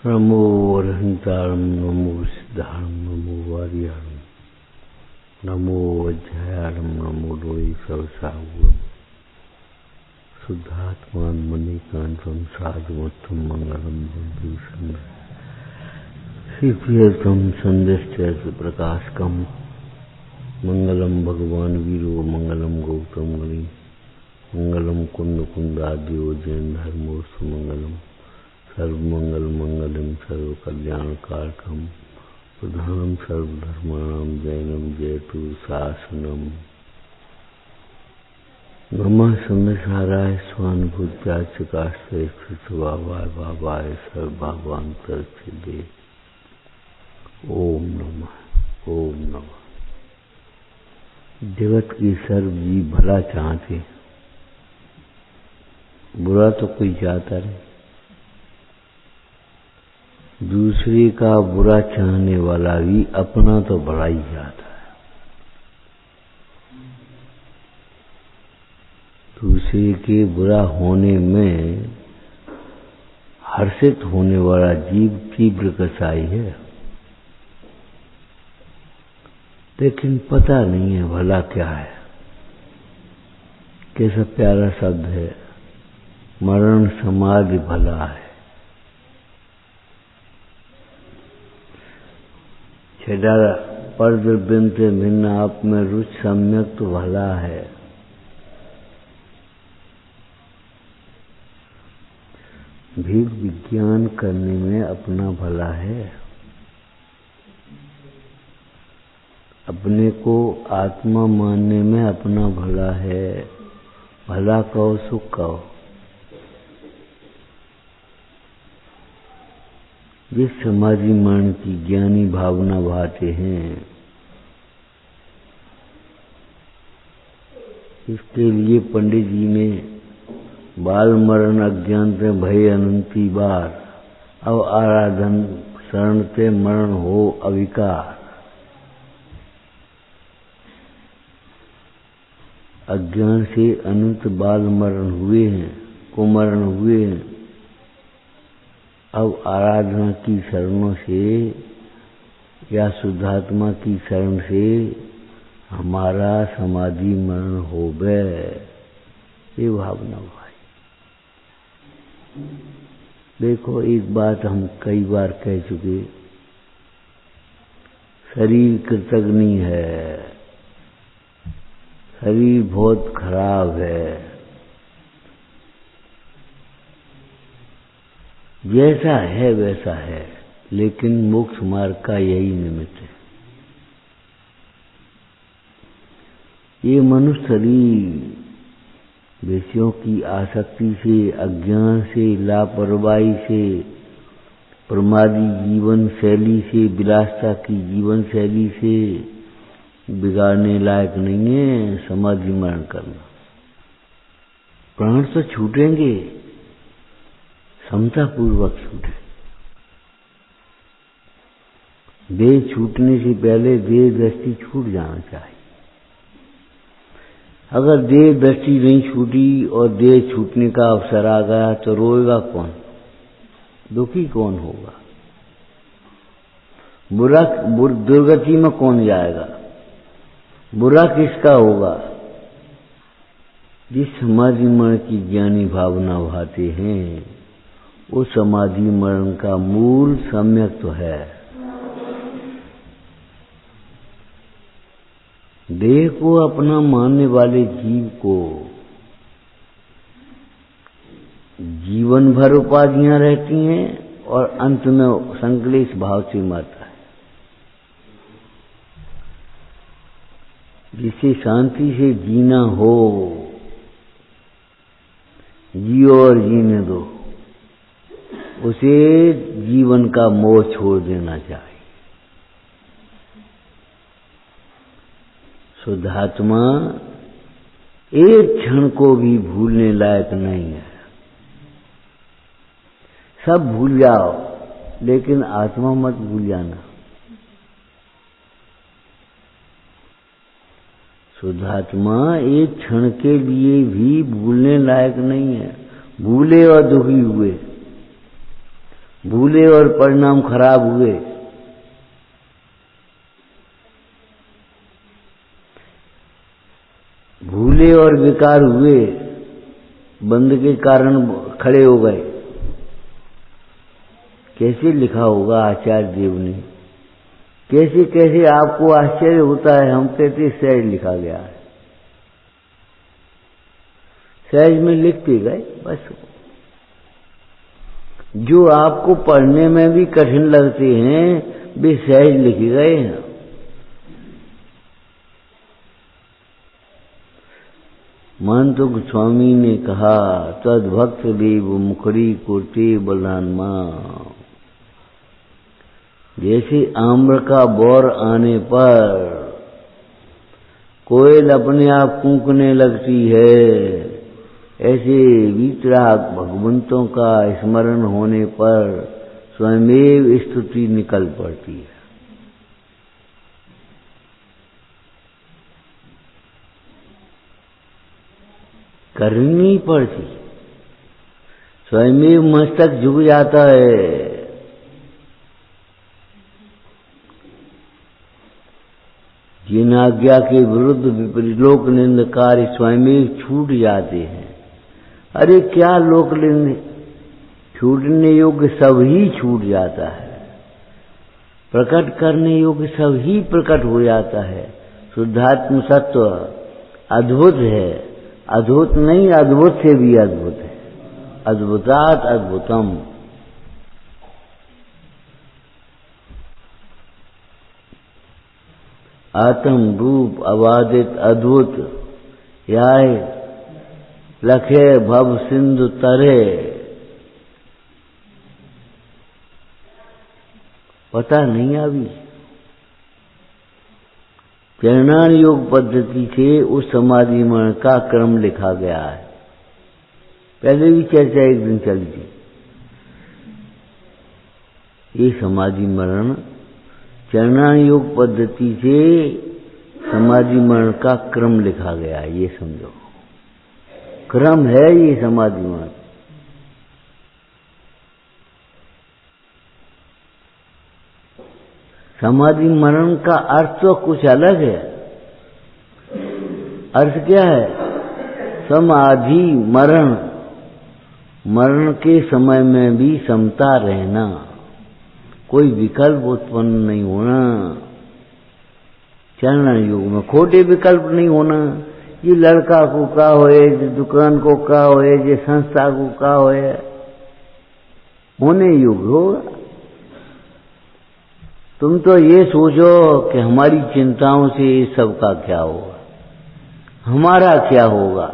नमो अरहंतारं नमो सिद्धारं नमो वार्यारं नमो अध्यायारं नमो लोई सर्वसाहुरं शुद्धात्मान मणिकांतं साधुमत्तं मंगलम भूषण शिवप्रियतम संदेश प्रकाशकम मंगलम भगवान वीरो मंगलम गौतम गणि मंगलम कुंद कुंदाद्यो जैन धर्मो सुमंगलम सर्वमंगल मंगलम सर्व कल्याण कारकम प्रधानम सर्वधर्माणाम जैनम जयतु शासनम नमः संसाराय स्वानुभूत्याचकाश्रय स्वभावाय भावाय सर्वभावांतर सिद्धे ओम नमः। जगत की सर्व जीव भला चाहते, बुरा तो कोई चाहता नहीं। दूसरे का बुरा चाहने वाला भी अपना तो बड़ा ही चाहता है। दूसरे के बुरा होने में हर्षित होने वाला जीव तीव्र कसाई है, लेकिन पता नहीं है भला क्या है। कैसा प्यारा शब्द है, मरण समाधि भला है। छेड़ा पर बिनते भिन्न आप में रुचि सम्यक तो भला है। भी विज्ञान करने में अपना भला है। अपने को आत्मा मानने में अपना भला है। भला कहो सुख कहो। जिस समाधि मरण की ज्ञानी भावना भाते हैं, इसके लिए पंडित जी ने बाल मरण अज्ञानते भय अनंती बार अब आराधन शरणते मरण हो अविकार। अज्ञान से अनंत बाल मरण हुए हैं, कुमरण हुए हैं। अब आराधना की शरणों से या शुद्धात्मा की शरण से हमारा समाधि मरण हो गए, ये भावना भाई। देखो, एक बात हम कई बार कह चुके, शरीर कृतघ्नि है, शरीर बहुत खराब है। जैसा है वैसा है, लेकिन मोक्ष मार्ग का यही निमित्त है। ये मनुष्य शरीर विषयों की आसक्ति से, अज्ञान से, लापरवाही से, प्रमादी जीवन शैली से, विलासता की जीवन शैली से बिगाड़ने लायक नहीं है समाधि मरण करना। प्राण तो छूटेंगे, समता पूर्वक छूटे। देह छूटने से पहले देह दृष्टि छूट जाना चाहिए। अगर देह दृष्टि नहीं छूटी और देह छूटने का अवसर आ गया तो रोएगा कौन, दुखी कौन होगा, बुरा दुर्गति में कौन जाएगा, बुरा किसका होगा? जिस समाधि मरण की ज्ञानी भावना भाते हैं, वो समाधि मरण का मूल सम्यक तो है। देह को अपना मानने वाले जीव को जीवन भर उपाधियां रहती हैं और अंत में संक्लेश भाव से मरता है। जिसे शांति से जीना हो, जियो और जीने दो, उसे जीवन का मोह छोड़ देना चाहिए। शुद्धात्मा एक क्षण को भी भूलने लायक नहीं है। सब भूल जाओ, लेकिन आत्मा मत भूल जाना। शुद्धात्मा एक क्षण के लिए भी भूलने लायक नहीं है। भूले और दुखी हुए, भूले और परिणाम खराब हुए। भूले और विकार हुए, बंद के कारण खड़े हो गए। कैसे लिखा होगा आचार्य देव ने, कैसे कैसे आपको आश्चर्य होता है। हम कहते सहज लिखा गया है, सहज में लिखते गए बस। जो आपको पढ़ने में भी कठिन लगते हैं वे सहज लिखे गए हैं। महंत स्वामी ने कहा, तद्भक्त देव मुखरी कोटे बलहानमा। जैसे आम्र का बौर आने पर कोयल अपने आप कूकने लगती है, ऐसे वीतराग भगवंतों का स्मरण होने पर स्वयमेव स्तुति निकल पड़ती है। करनी पड़ती, स्वयमेव मस्तक झुक जाता है। जिन आज्ञा के विरुद्ध विपरीत लोक निंद कार्य स्वयमेव छूट जाते हैं। अरे क्या लोक निंद, छूटने योग्य सब ही छूट जाता है, प्रकट करने योग्य सब ही प्रकट हो जाता है। शुद्धात्म सत्व अद्भुत है, अद्भुत नहीं अद्भुत से भी अद्भुत है। अद्भुतात् अद्भुतम। आत्म रूप अबाधित अद्भुत, याय लखे भव सिंधु तरे। पता नहीं अभी चरणान योग पद्धति से उस समाधि मरण का क्रम लिखा गया है। पहले भी चर्चा एक दिन चली थी। ये समाधि मरण चरणान योग पद्धति से समाधि मरण का क्रम लिखा गया है, ये समझो। क्रम है ये समाधि मरण। समाधि मरण का अर्थ तो कुछ अलग है। अर्थ क्या है? समाधि मरण, मरण के समय में भी समता रहना, कोई विकल्प उत्पन्न नहीं होना। चरण युग में खोटे विकल्प नहीं होना। ये लड़का को का होए, ये दुकान को का होए, ये संस्था को का होए, होने युग होगा। तुम तो ये सोचो कि हमारी चिंताओं से सबका क्या होगा, हमारा क्या होगा।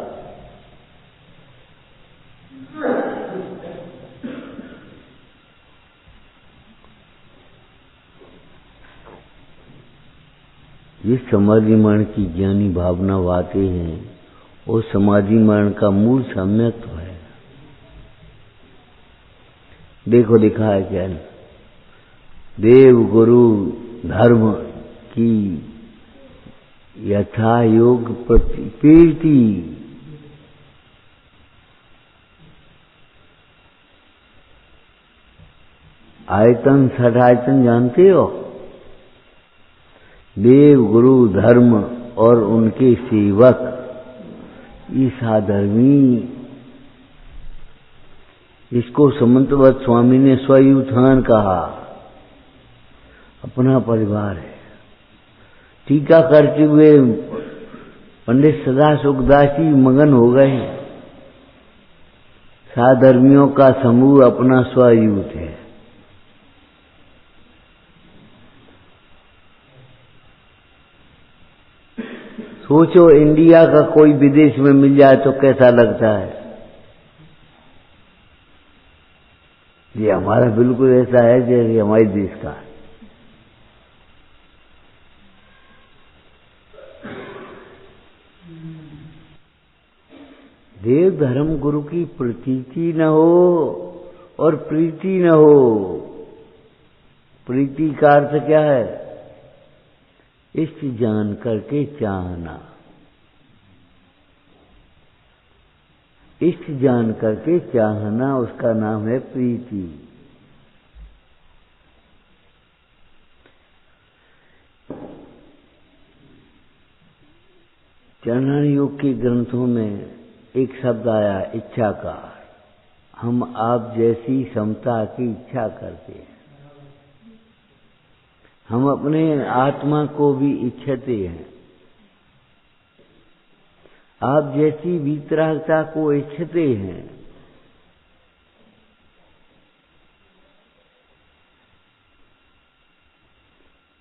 ये समाधि मरण की ज्ञानी भावना बातें हैं, वो समाधि मरण का मूल सम्यक्त्व है। देखो लिखा है क्या, देव गुरु धर्म की यथा योग प्रीति, आयतन छठ आयतन जानते हो? देव गुरु धर्म और उनके सेवक, ये साधर्मी, इसको समंतवत स्वामी ने स्वयुत्थान कहा। अपना परिवार है। टीका करते हुए पंडित सदा सुखदास जी मगन हो गए। साधर्मियों का समूह अपना स्वयूथ है। सोचो इंडिया का कोई विदेश में मिल जाए तो कैसा लगता है। ये हमारा बिल्कुल ऐसा है जैसे हमारे देश का। देव धर्म गुरु की प्रतीति न हो और प्रीति न हो। प्रीति का अर्थ क्या है? इष्ट जान करके चाहना, इष्ट जान करके चाहना, उसका नाम है प्रीति। चरण योग के ग्रंथों में एक शब्द आया, इच्छाकार। हम आप जैसी समता की इच्छा करते हैं। हम अपने आत्मा को भी इच्छते हैं, आप जैसी वीतरागता को इच्छते हैं।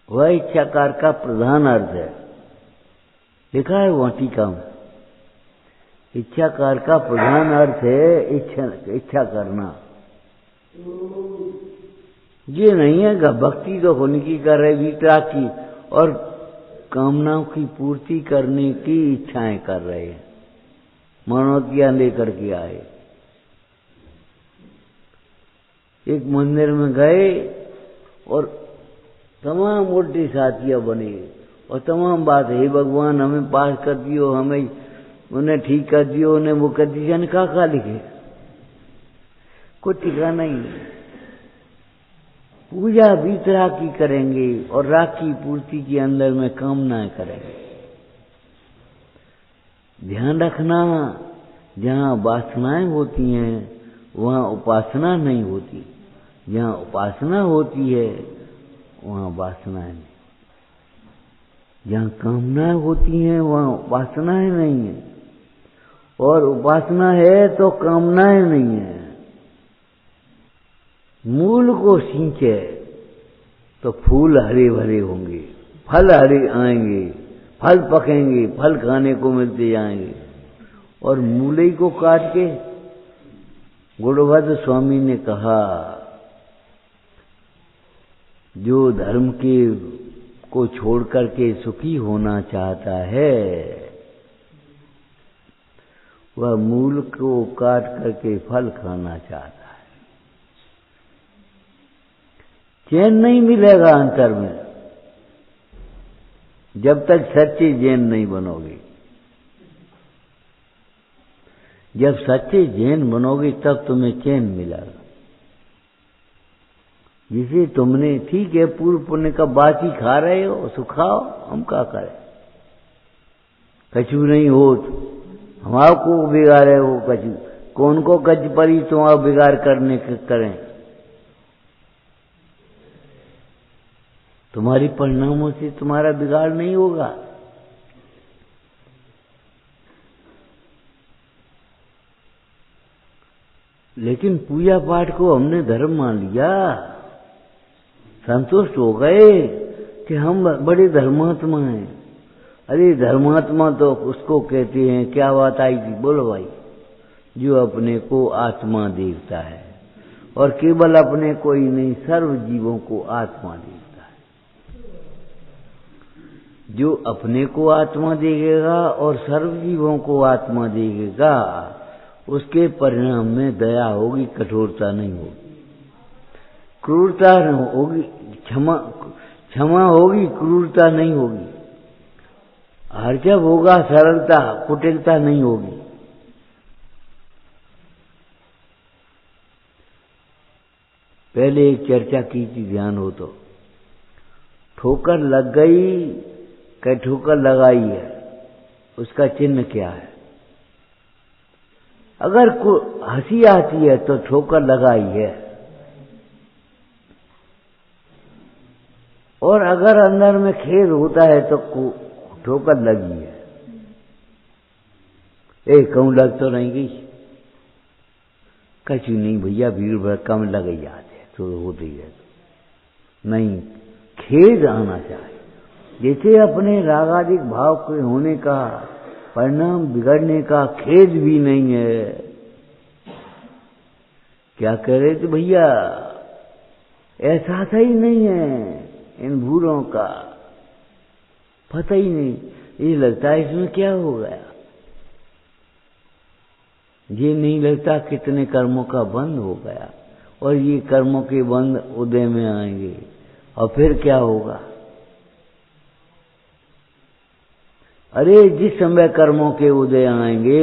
वह इच्छाकार का प्रधान अर्थ है, लिखा है वहां टीका में। इच्छाकार का प्रधान अर्थ है इच्छा करना। ये नहीं है कि भक्ति तो होने की कर रहे, वीतराग की और कामनाओं की पूर्ति करने की इच्छाएं कर रहे हैं, मनोतियां लेकर के आए। एक मंदिर में गए और तमाम उल्टे साथियां बने और तमाम बात, हे भगवान हमें पास कर दियो, हमें उन्हें ठीक कर दियो, उन्हें वो कर दिया, ने कहा लिखे, कोई ठिकाना नहीं। पूजा वीतराग की करेंगे और राग की पूर्ति के अंदर में कामनाएं करेंगे। ध्यान रखना, जहां वासनाएं होती हैं वहां उपासना नहीं होती, जहां उपासना होती है वहां वासनाएं नहीं, जहां कामनाएं होती हैं वहां उपासनाएं नहीं है, और उपासना है तो कामनाएं नहीं है। मूल को सींचे तो फूल हरे भरे होंगे, फल हरे आएंगे, फल पकेंगे, फल खाने को मिलते जाएंगे। और मूले को काट के, गुणभद्र स्वामी ने कहा, जो धर्म के को छोड़ करके सुखी होना चाहता है वह मूल को काट करके फल खाना चाहता है। चैन नहीं मिलेगा अंतर में जब तक सच्चे जैन नहीं बनोगे। जब सच्चे जैन बनोगे तब तुम्हें चैन मिलेगा। जिसे तुमने, ठीक है पूर्व पुण्य का बासी खा रहे हो, सुखाओ, हम क्या करें। कछु नहीं हो हमारा को बिगाड़े हो कछु, कौन को कच परी तुम्हारा बिगाड़ करने करें। तुम्हारी परिणामों से तुम्हारा बिगाड़ नहीं होगा। लेकिन पूजा पाठ को हमने धर्म मान लिया, संतुष्ट हो गए कि हम बड़े धर्मात्मा हैं। अरे धर्मात्मा तो उसको कहते हैं, क्या बात आई थी, बोलो भाई, जो अपने को आत्मा देखता है, और केवल अपने को ही नहीं सर्व जीवों को आत्मा देखता है। जो अपने को आत्मा देखेगा और सर्व जीवों को आत्मा देखेगा, उसके परिणाम में दया होगी, कठोरता नहीं होगी, क्रूरता होगी, क्षमा होगी, क्रूरता नहीं होगी, हर्जब होगा, सरलता, कुटिलता नहीं होगी। पहले एक चर्चा की थी, ध्यान हो तो, ठोकर लग गई क्या ठोकर लगाई है, उसका चिन्ह क्या है। अगर हंसी आती है तो ठोकर लगाई है, और अगर अंदर में खेद होता है तो ठोकर लगी है। कहूं लग तो नहीं गई, कछु नहीं भैया, भीड़ भड़का में लग ही आते हैं, तो होते ही है। नहीं, खेद आना चाहिए। जैसे अपने रागादिक भाव के होने का परिणाम बिगड़ने का खेद भी नहीं है। क्या कह रहे थे भैया, एहसास ही नहीं है इन भूलों का, पता ही नहीं, ये लगता है इसमें क्या हो गया। ये नहीं लगता कितने कर्मों का बंध हो गया, और ये कर्मों के बंध उदय में आएंगे, और फिर क्या होगा। अरे जिस समय कर्मों के उदय आएंगे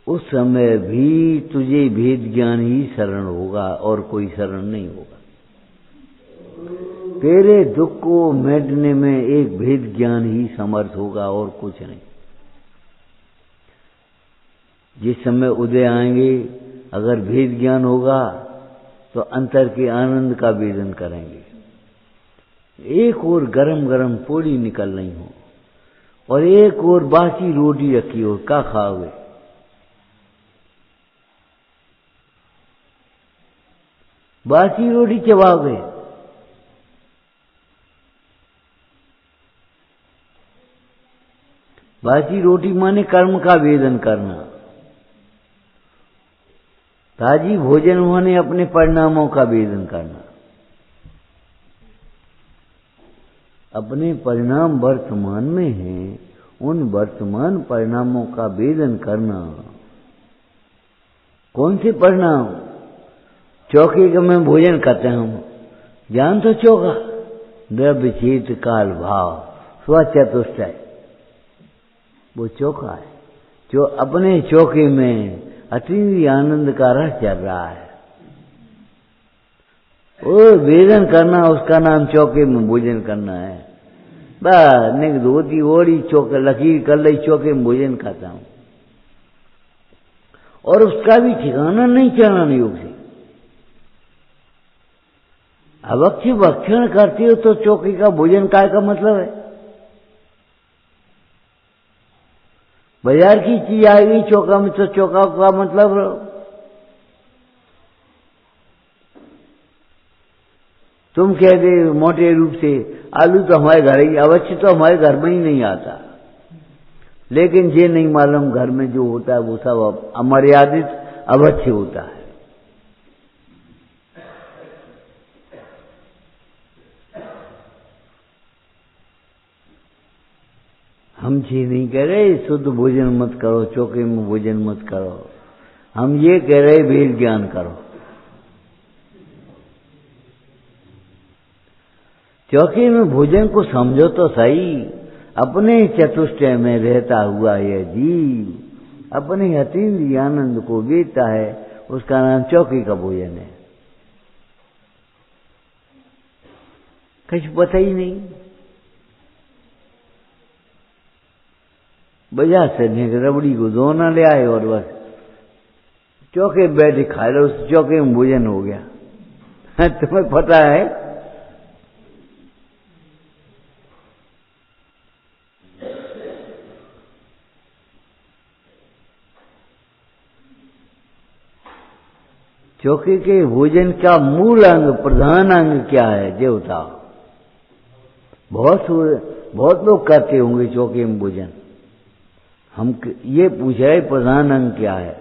उस समय भी तुझे भेद ज्ञान ही शरण होगा, और कोई शरण नहीं होगा। तेरे दुख को मिटने में एक भेद ज्ञान ही समर्थ होगा और कुछ नहीं। जिस समय उदय आएंगे अगर भेद ज्ञान होगा तो अंतर के आनंद का वेदन करेंगे। एक और गरम गरम पूड़ी निकल रही हो और एक और बासी रोटी रखी हो, क्या खाओगे? बासी रोटी चबाओगे? बासी रोटी माने कर्म का वेदन करना। ताजी भोजन माने अपने परिणामों का वेदन करना। अपने परिणाम वर्तमान में हैं, उन वर्तमान परिणामों का वेदन करना। कौन से परिणाम? चौके का में भोजन करते हैं हम, ज्ञान तो चौका, द्रव्य चेत काल भाव स्वचतुष्टय, वो चौका है जो अपने चौके में अतीन्द्रिय आनंद का रस चल रहा है। वो वेदन करना, उसका नाम चौके में भोजन करना है। बस नहीं धोती ओढ़ी चौके लकीर कर ली, चौके में भोजन खाता हूं और उसका भी ठिकाना नहीं चलाना योग से। अवक्ष भक्षण करते हो तो चौके का भोजन काय का मतलब है? बाजार की चीज आएगी चौका में तो चौका का मतलब तुम कह दे मोटे रूप से आलू तो हमारे घर ही, अवश्य तो हमारे घर में ही नहीं आता, लेकिन ये नहीं मालूम घर में जो होता है वो सब अमर्यादित अवश्य होता है। हम ये नहीं कह रहे शुद्ध भोजन मत करो, चौके में भोजन मत करो, हम ये कह रहे वेद ज्ञान करो। चौके में भोजन को समझो तो सही, अपने चतुष्टय में रहता हुआ यह जीव अपने अतीन्द्रिय आनंद को वेदता है, उसका नाम चौके का भोजन है। कुछ पता ही नहीं। बाजार से रबड़ी को दोना ले आए और बस चौके बैठे खा लो, उस चौके में भोजन हो गया। तुम्हें पता है चौके के भोजन का मूल अंग, प्रधान अंग क्या है ये बताओ? बहुत लोग करते होंगे चौके में भोजन। हम ये पूछ रहे प्रधान अंग क्या है?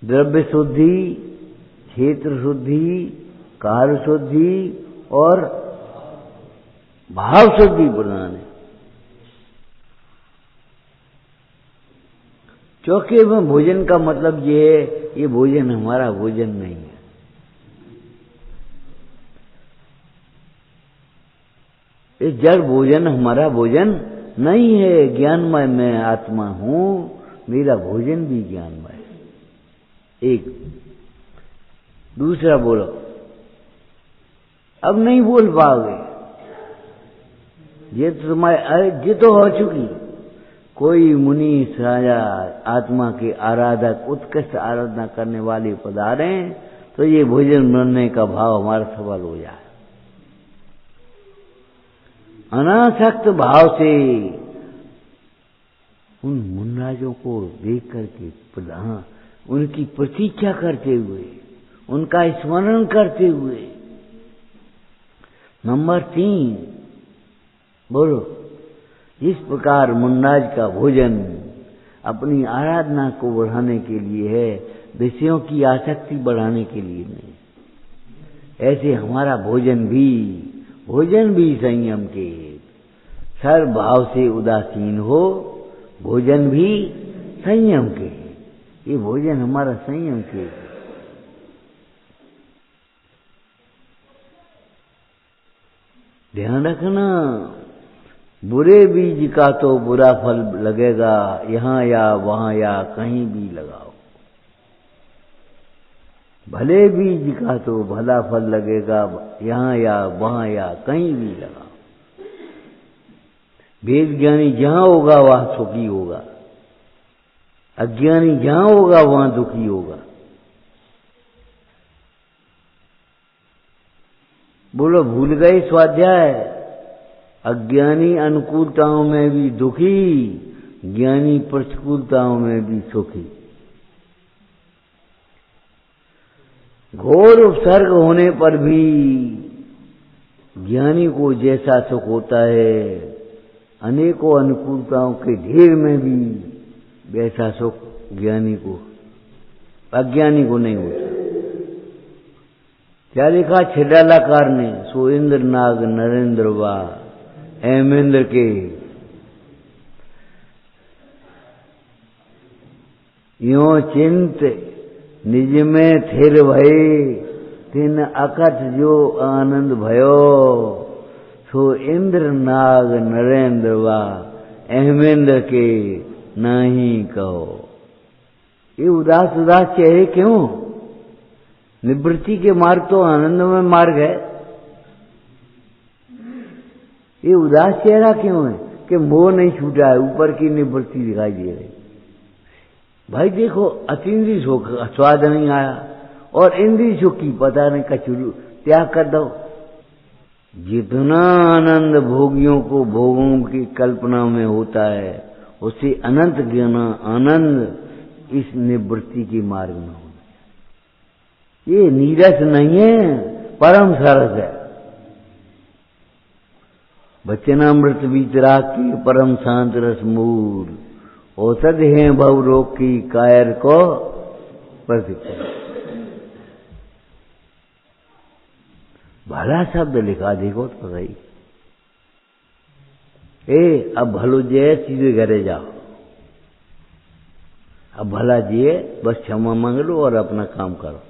द्रव्य शुद्धि, क्षेत्र शुद्धि, कार्य शुद्धि और भाव शुद्धि प्रधान है। चौके में भोजन का मतलब ये भोजन हमारा भोजन नहीं है। ये जड़ भोजन हमारा भोजन नहीं है। ज्ञानमय मैं आत्मा हूं, मेरा भोजन भी ज्ञानमय है। एक दूसरा बोलो, अब नहीं बोल पाओगे, ये तो तुम्हारे ये तो हो चुकी। कोई मुनि राजा आत्मा के आराधक उत्कृष्ट आराधना करने वाले पधारे तो ये भोजन बनने का भाव हमारा सफल हो जाए। अनासक्त भाव से उन मुनराजों को देख करके प्रधान उनकी प्रतीक्षा करते हुए, उनका स्मरण करते हुए। नंबर 3 बोलो, इस प्रकार मुनराज का भोजन अपनी आराधना को बढ़ाने के लिए है, विषयों की आसक्ति बढ़ाने के लिए नहीं। ऐसे हमारा भोजन भी संयम के, सर्व भाव से उदासीन हो, भोजन भी संयम के। ये भोजन हमारा संयम के। ध्यान रखना, बुरे बीज का तो बुरा फल लगेगा, यहां या वहां या कहीं भी लगाओ। भले बीज का तो भला फल लगेगा, यहाँ या वहां या कहीं भी लगा। वेद ज्ञानी जहां होगा वहां सुखी होगा, अज्ञानी जहां होगा वहां दुखी होगा। बोलो भूल गए स्वाध्याय, अज्ञानी अनुकूलताओं में भी दुखी, ज्ञानी प्रतिकूलताओं में भी सुखी। घोर उपसर्ग होने पर भी ज्ञानी को जैसा सुख होता है, अनेकों अनुकूलताओं के ढेर में भी वैसा सुख ज्ञानी को, अज्ञानी को नहीं होता। क्या लिखा छिडालाकार ने, सो इंद्र नाग नरेंद्र वा, हेमेंद्र के यो चिंत निज में थिर भये, तिन अकथ जो आनंद भयो, सो इंद्र नाग नरेंद्र वा, हेमेंद्र के नहीं कहो। ये उदास उदास चेहरे क्यों? निवृत्ति के मार्ग तो आनंदमय मार्ग है। ये उदास चेहरा क्यों है? कि मोह नहीं छूटा है, ऊपर की निवृत्ति दिखाई दे रही। भाई देखो, अतीन्द्रिय सुख स्वाद नहीं आया और इंद्रिय सुख की पता नहीं कचरू त्याग कर दो। जितना आनंद भोगियों को भोगों की कल्पना में होता है, उससे अनंत ज्ञान आनंद इस निवृत्ति के मार्ग में होना। ये नीरस नहीं है, परम सरस है। वचनामृत वितराग की परम शांत रस मूल, औषध है भव रोग की कायर को प्रतिकर। भला शब्द लिखा देखो तो सही। अब भलो जे सीधे घरे जाओ, अब भला जिए, बस क्षमा मांग लो और अपना काम करो।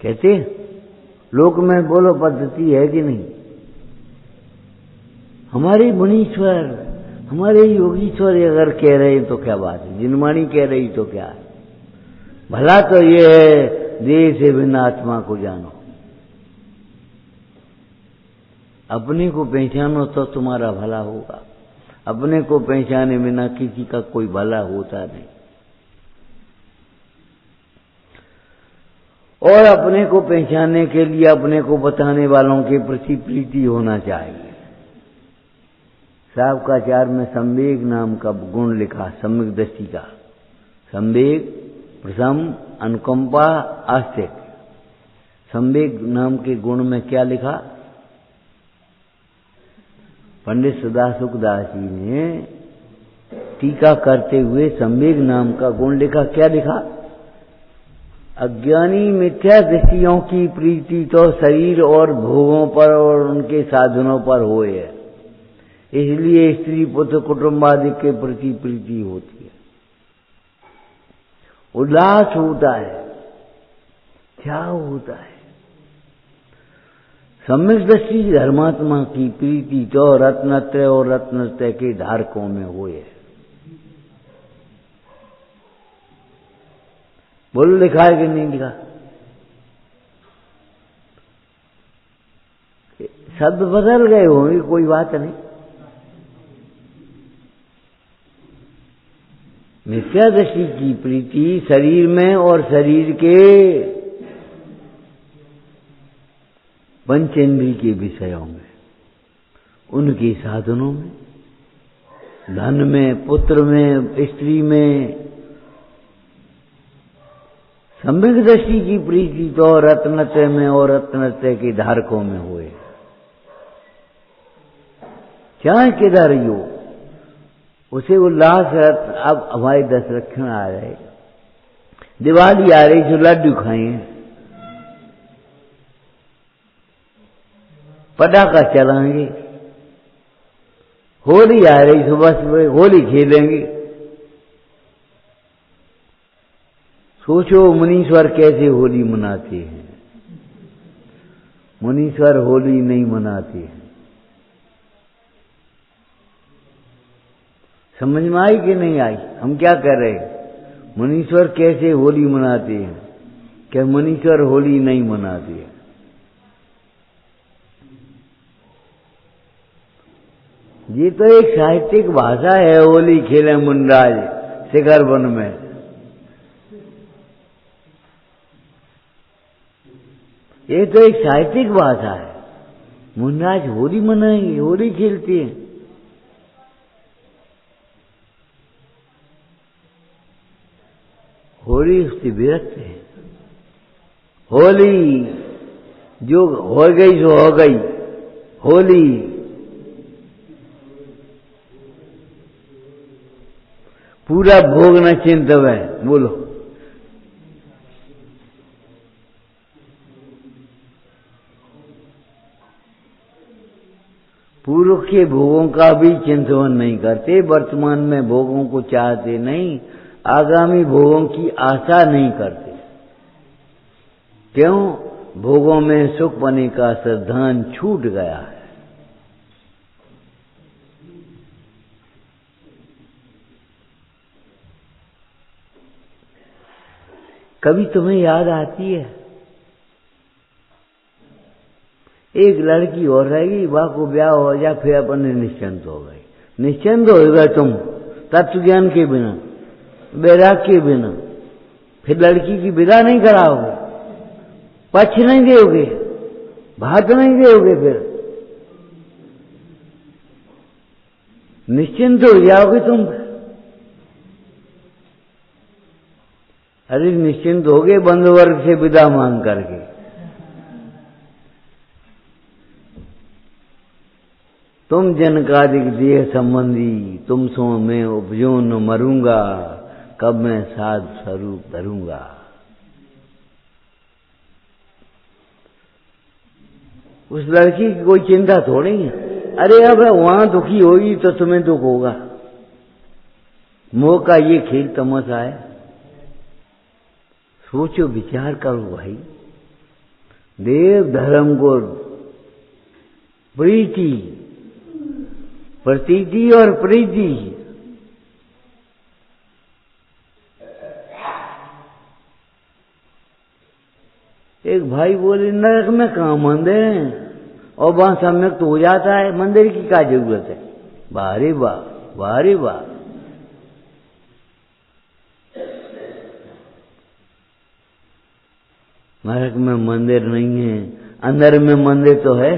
कहते लोक में बोलो पद्धति है कि नहीं? हमारे मुनीश्वर, हमारे योगीश्वर अगर कह रहे हैं तो क्या बात है, जिनवाणी कह रही तो क्या है। भला तो ये है, देह से भिन्न आत्मा को जानो, अपने को पहचानो तो तुम्हारा भला होगा। अपने को पहचाने बिना किसी का कोई भला होता नहीं। और अपने को पहचानने के लिए अपने को बताने वालों के प्रति प्रीति होना चाहिए। सावकाचार में संवेग नाम का गुण लिखा, सम्यक दृष्टि का। संवेग, प्रथम, अनुकंपा, आस्तिक। संवेग नाम के गुण में क्या लिखा? पंडित सदासुखदास जी ने टीका करते हुए संवेग नाम का गुण लिखा। क्या लिखा? अज्ञानी मिथ्या दृष्टियों की प्रीति तो शरीर और भोगों पर और उनके साधनों पर होए है, इसलिए स्त्री पुत्र कुटुंब आदि के प्रति प्रीति होती है, उल्लास होता है, क्या होता है। सम्यक दृष्टि धर्मात्मा की प्रीति तो रत्नत्रय और रत्नत्रय के धारकों में होए है। बोलो लिखा है कि नहीं लिखा? शब्द बदल गए होंगे, कोई बात नहीं। मिथ्या दृष्टि की प्रीति शरीर में और शरीर के पंचेंद्रिय के विषयों में, उनके साधनों में, धन में, पुत्र में, स्त्री में। सम्यक दृष्टि की प्रीति तो रत्नत्रय में और रत्नत्रय के धारकों में हुए। चाहे किधर ही हो, उसे उल्लास। अब हमारे 10 लक्षण आ रहे, दिवाली आ रही, जो लड्डू खाएं, पटाखा चलाएंगे। होली आ रही, सुबह सुबह होली खेलेंगे। सोचो मुनीश्वर कैसे होली मनाते हैं। मुनीश्वर होली नहीं मनाते हैं। समझ में आई कि नहीं आई? हम क्या कर रहे हैं? मुनीश्वर कैसे होली मनाते हैं? कि मुनीश्वर होली नहीं मनाते। ये तो एक साहित्यिक भाषा है, होली खेले मुनराज शिखर वन में। ये तो एक साहित्यिक भाषा है। मुनराज होली मनाएंगे, होली खेलते हैं। होली उससे विरक्त है। होली जो हो गई सो हो गई। होली पूरा भोग न चिंतव है। बोलो, पूर्व के भोगों का भी चिंतन नहीं करते, वर्तमान में भोगों को चाहते नहीं, आगामी भोगों की आशा नहीं करते। क्यों? भोगों में सुख पाने का सिद्धांत छूट गया है। कभी तुम्हें याद आती है, एक लड़की और रहेगी, वह को ब्याह हो जाए, फिर अपने निश्चिंत हो गए। निश्चिंत हो गए तुम तत्व ज्ञान के बिना, वैराग के बिना। फिर लड़की की विदा नहीं कराओगे, पक्ष नहीं दोगे, भात नहीं दोगे, फिर निश्चिंत हो जाओगे तुम। अरे निश्चिंत हो गए बंधु वर्ग से विदा मांग करके। तुम जनकादिक देह संबंधी, तुम सो मैं उपजो न मरूंगा, कब मैं साध स्वरूप धरूंगा। उस लड़की की कोई चिंता थोड़ी है। अरे अब वहां दुखी होगी तो तुम्हें दुख होगा। मोह का ये खेल तमाशा है। सोचो, विचार करो भाई। देव धर्म को प्रीति, प्रतीति और प्रीति, एक भाई बोले नरक में कहाँ मंदिर है, और वहां सम्यक तो हो जाता है, मंदिर की क्या जरूरत है। वाह वाह, वाह वाह। नरक में मंदिर नहीं है, अंदर में मंदिर तो है।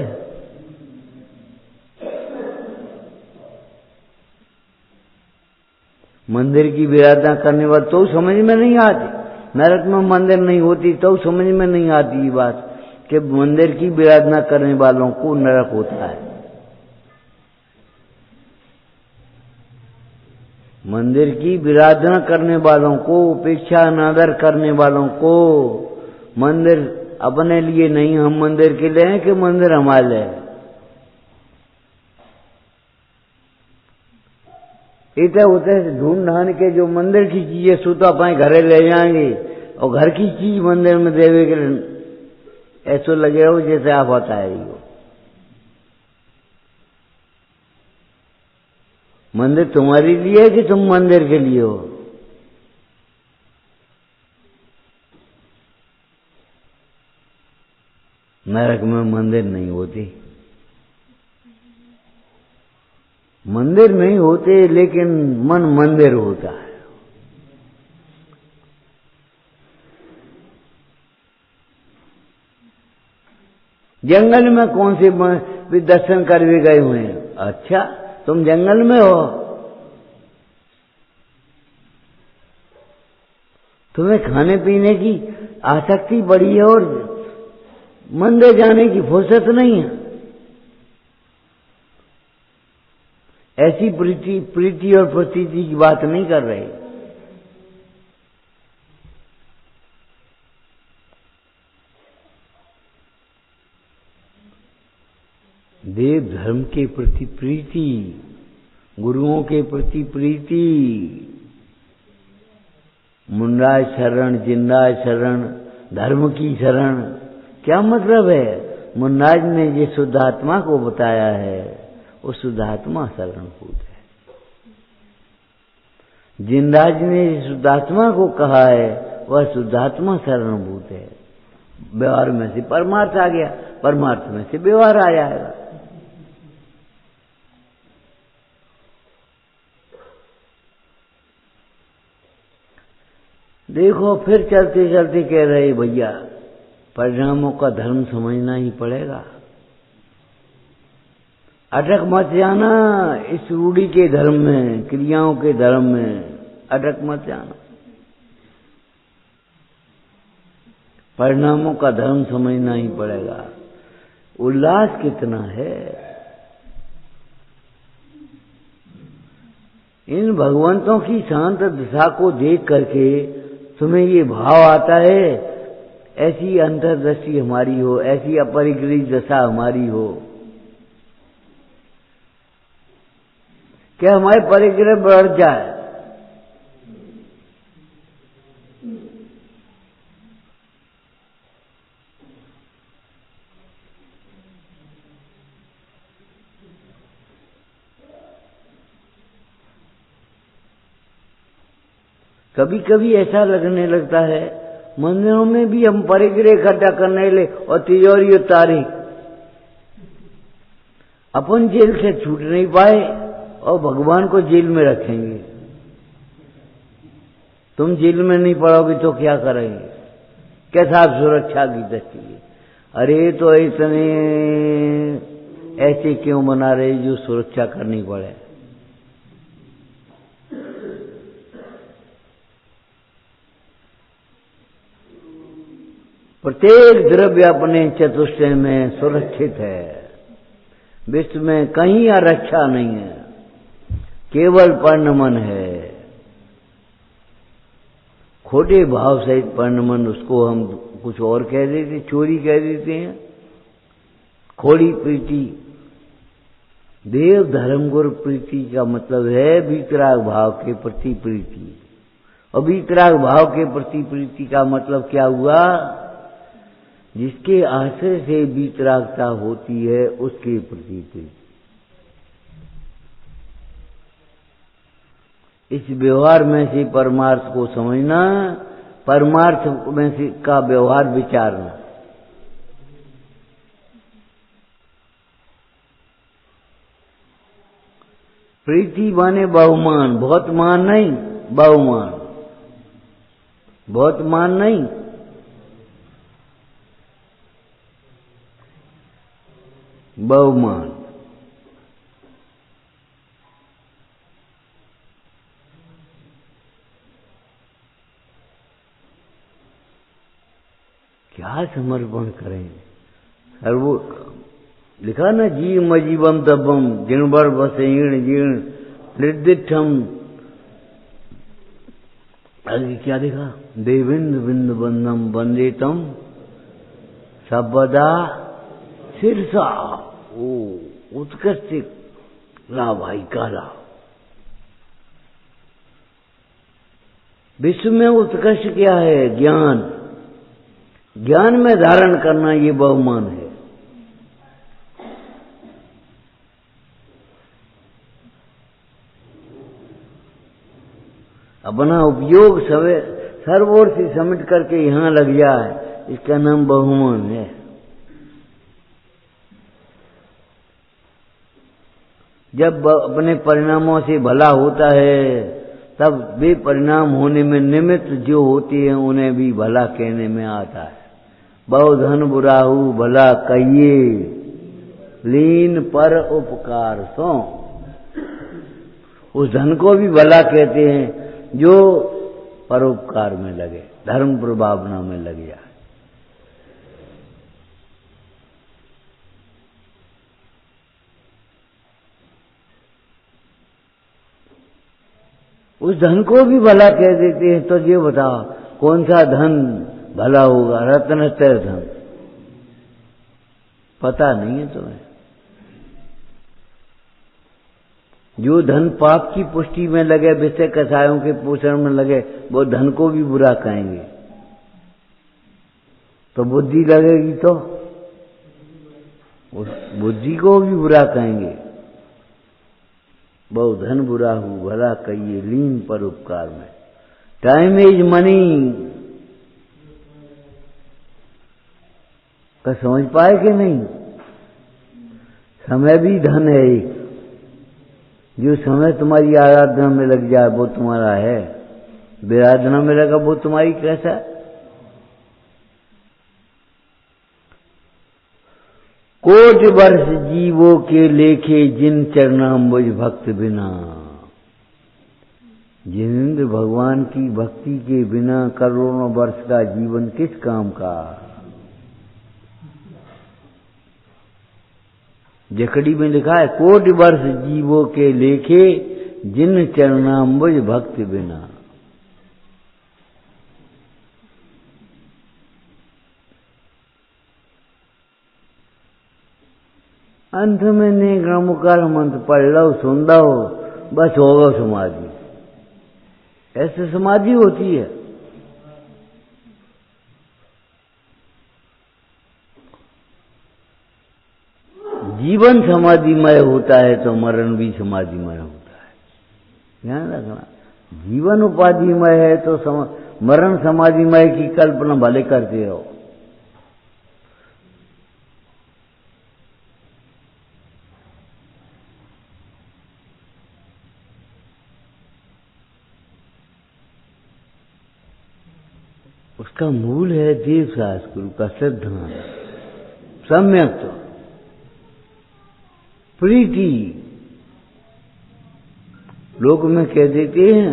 मंदिर की विराधना करने वाले तो समझ में नहीं आती। नरक में मंदिर नहीं होती तो समझ में नहीं आती ये बात कि मंदिर की विराधना करने वालों को नरक होता है। मंदिर की विराधना करने वालों को, उपेक्षा अनादर करने वालों को, मंदिर अपने लिए नहीं, हम मंदिर के लिए हैं कि मंदिर हमारे है। इतने उतने ढूंढ ढांड के जो मंदिर की चीजें सो तो अपने घरे ले जाएंगे, और घर की चीज मंदिर में देवे के ऐसा लगे हो जैसे आप बताए रही हो। मंदिर तुम्हारे लिए है कि तुम मंदिर के लिए हो? नरक में मंदिर नहीं होती, मंदिर नहीं होते, लेकिन मन मंदिर होता है। जंगल में कौन से भी दर्शन कर भी गए हुए हैं? अच्छा, तुम जंगल में हो, तुम्हें खाने पीने की आसक्ति बड़ी है और मंदिर जाने की फुर्सत नहीं है। ऐसी प्रीति और प्रतीति की बात नहीं कर रहे। देव धर्म के प्रति प्रीति, गुरुओं के प्रति प्रीति, मुनराज शरण, जिनराज शरण, धर्म की शरण। क्या मतलब है? मुनराज ने जिस शुद्धात्मा को बताया है वो शुद्धात्मा शरणभूत है। जिनराज ने जिस शुद्धात्मा को कहा है वह शुद्धात्मा शरणभूत है। व्यवहार में से परमार्थ आ गया, परमार्थ में से व्यवहार आ जाएगा। देखो फिर चलते चलते कह रहे भैया परिणामों का धर्म समझना ही पड़ेगा। अटक मत जाना इस रूढ़ी के धर्म में, क्रियाओं के धर्म में अटक मत जाना। परिणामों का धर्म समझना ही पड़ेगा। उल्लास कितना है इन भगवंतों की शांत दशा को देख करके। तुम्हें ये भाव आता है ऐसी अंतर्दृष्टि हमारी हो, ऐसी अपरिग्रही दशा हमारी हो, क्या हमारे परिग्रह बढ़ जाए। कभी कभी ऐसा लगने लगता है मंदिरों में भी हम परिग्रह इकट्ठा करने ले और तिजोरी और तारीख, अपन जेल से छूट नहीं पाए और भगवान को जेल में रखेंगे। तुम जेल में नहीं पड़ोगे तो क्या करेंगे, कैसा सुरक्षा की दृष्टि है। अरे तो इतने ऐसे क्यों बना रहे जो सुरक्षा करनी पड़े। प्रत्येक द्रव्य अपने चतुष्टय में सुरक्षित है, विश्व में कहीं आरक्षा नहीं है, केवल पर्णमन है। खोटे भाव सहित पर्णमन, उसको हम कुछ और कह देते, चोरी कह देते हैं। खोड़ी प्रीति, देव धर्म गुरु प्रीति का मतलब है वीतराग भाव के प्रति प्रीति। और वीतराग भाव के प्रति प्रीति का मतलब क्या हुआ, जिसके आश्रय से वीतरागता होती है उसके प्रति प्रीति। इस व्यवहार में से परमार्थ को समझना, परमार्थ में से का व्यवहार विचारना। प्रीति माने बहुमान, बहुत मान नहीं, बहुमान, बहुत मान नहीं, बहुमान। क्या समर्पण करें। सर्वो लिखा ना, जीव जीवम तबम जिणवर वसेण जीर्ण निर्दिठम। आगे क्या लिखा, देविंद बिंद बंदम वंदे तम सबदा शीर्षा। ओ उत्कृष्ट लाभ भाई का लाभ। विश्व में उत्कृष्ट क्या है, ज्ञान। ज्ञान में धारण करना ये बहुमान है। अपना उपयोग सर्व ओर से समेट करके यहां लग जाए, इसका नाम बहुमान है। जब अपने परिणामों से भला होता है तब वे परिणाम होने में निमित्त जो होते हैं उन्हें भी भला कहने में आता है। बहु धन बुराहु भला कहिए लीन पर उपकार सो। उस धन को भी भला कहते हैं जो परोपकार में लगे, धर्म प्रभावना में लग जाए। उस धन को भी भला कह देते हैं। तो ये बताओ कौन सा धन भला होगा, रत्नत्रय धन? पता नहीं है तुम्हें। जो धन पाप की पुष्टि में लगे, विषय कसायों के पोषण में लगे, वो धन को भी बुरा कहेंगे। तो बुद्धि लगेगी तो उस बुद्धि को भी बुरा कहेंगे। बहु धन बुरा हूं भला कहिए लीन पर उपकार में। टाइम इज मनी, का समझ पाए कि नहीं? समय भी धन है एक। जो समय तुम्हारी आराधना में लग जाए वो तुम्हारा है, विराधना में लगा वो तुम्हारी कैसा? कोटि वर्ष जीवों के लेखे जिन चरणाम्बुज भक्त बिना। जिनेंद्र भगवान की भक्ति के बिना करोड़ों वर्ष का जीवन किस काम का? जकड़ी में लिखा है कोटि वर्ष जीवों के लेखे जिन चरणाम्बुज भक्त बिना। अंत में निगमकार मंत्र पढ़ लो, सुन लो, बस होगा समाधि। ऐसे समाधि होती है। जीवन समाधिमय होता है तो मरण भी समाधिमय होता है। ध्यान रखना, जीवन उपाधिमय है तो मरण समाधिमय की कल्पना भले करते रहो। उसका मूल है देवशास्त्र गुरु का सिद्धांत, सम्यक प्रीति। लोग में कह देते हैं,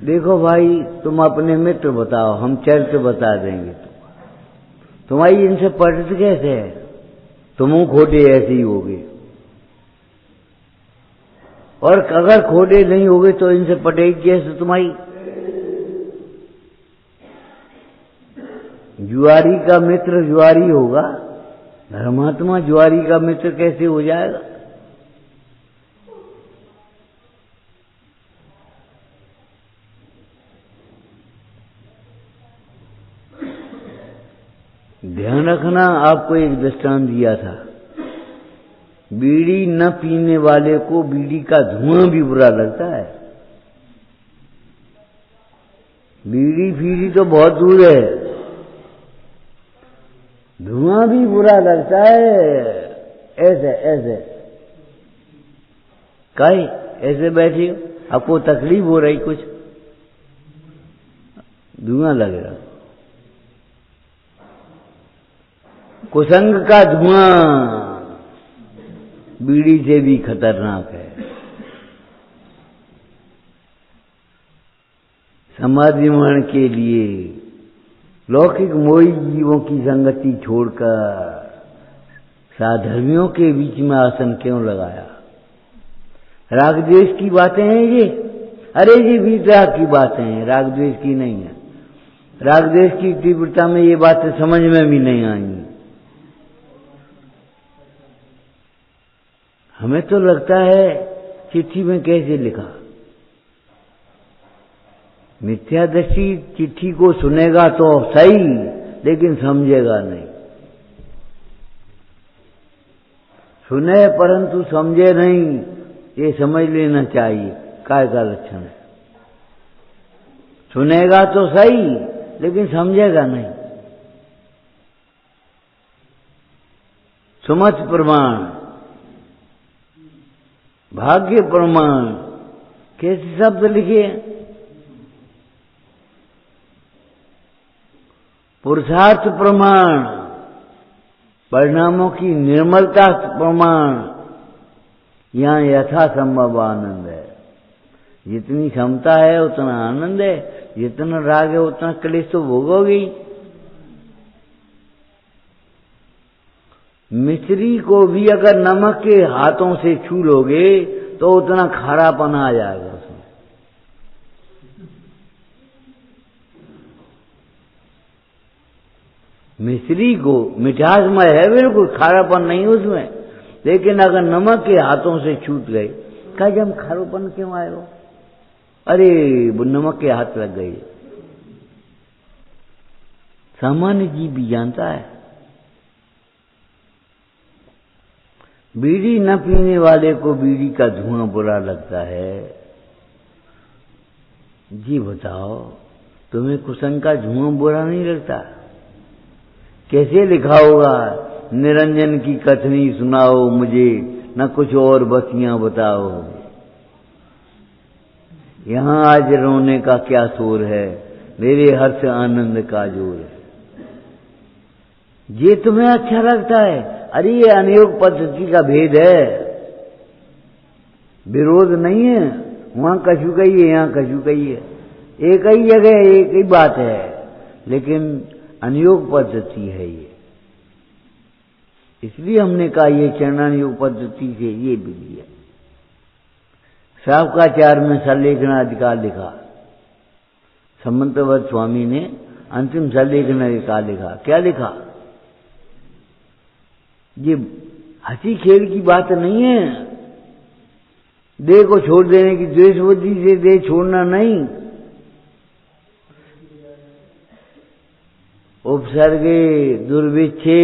देखो भाई तुम अपने मित्र बताओ, हम चरित्र बता देंगे। तुम्हारी इनसे परिचित कैसे है? तुम खोटे ऐसे ही होगे, और अगर खोटे नहीं होगे तो इनसे पटेगी कैसे तुम्हारी? जुआरी का मित्र जुआरी होगा, धर्मात्मा जुआरी का मित्र कैसे हो जाएगा? ध्यान रखना, आपको एक दृष्टांत दिया था, बीड़ी न पीने वाले को बीड़ी का धुआं भी बुरा लगता है। बीड़ी फीड़ी तो बहुत दूर है, धुआं भी बुरा लगता है। ऐसे ऐसे काहे ऐसे बैठी हो, आपको तकलीफ हो रही, कुछ धुआं लग रहा। कुसंग का धुआं बीड़ी से भी खतरनाक है। समाधिमरण के लिए लौकिक मोही जीवों की संगति छोड़कर साधर्मियों के बीच में आसन क्यों लगाया? राग द्वेष की बातें हैं ये? अरे ये विराग की बातें हैं, राग द्वेष की नहीं है। राग द्वेष की तीव्रता में ये बातें समझ में भी नहीं आएंगी। हमें तो लगता है चिट्ठी में कैसे लिखा। मिथ्या दृष्टि चिट्ठी को सुनेगा तो सही, लेकिन समझेगा नहीं। सुने परंतु समझे नहीं, ये समझ लेना चाहिए काय का लक्षण है। सुनेगा तो सही, लेकिन समझेगा नहीं। सुमत प्रमाण, भाग्य प्रमाण, कैसे शब्द लिखे? पुरुषार्थ प्रमाण, परिणामों की निर्मलता प्रमाण। यहां यथासंभव आनंद है। जितनी क्षमता है उतना आनंद है, जितना राग है उतना क्लेश तो भोगोगी। मिश्री को भी अगर नमक के हाथों से छू लोगे तो उतना खारापन आ जाएगा उसमें। मिश्री को मिठासमय है बिल्कुल, खारापन नहीं उसमें, लेकिन अगर नमक के हाथों से छूट गए, कहा जब खारोपन क्यों आए हो? अरे वो नमक के हाथ लग गई। सामान्य जीव भी जानता है। बीड़ी न पीने वाले को बीड़ी का धुआं बुरा लगता है। जी बताओ, तुम्हें कुसंग का धुआं बुरा नहीं लगता? कैसे लिखा होगा, निरंजन की कथनी सुनाओ मुझे, न कुछ और बतियां बताओ। यहां आज रोने का क्या शोर है, मेरे हर्ष आनंद का जोर है। ये तुम्हें अच्छा लगता है? अरे ये अनयोग पद्धति का भेद है, विरोध नहीं है। वहां कछु कही है, यहां कछु कही है, एक ही जगह एक ही बात है, लेकिन अनयोग पद्धति है ये। इसलिए हमने कहा ये चरणानुयोग पद्धति से ये भी लिया। शावकाचार्य में सल्लेखनाधिकार लिखा, समंतवत स्वामी ने अंतिम सल्लेखनाधिकार लिखा। क्या लिखा? ये हंसी खेल की बात नहीं है, देह को छोड़ देने की, द्वेष बुद्धि से देह छोड़ना नहीं। उपसर्गे दुर्विच्छे,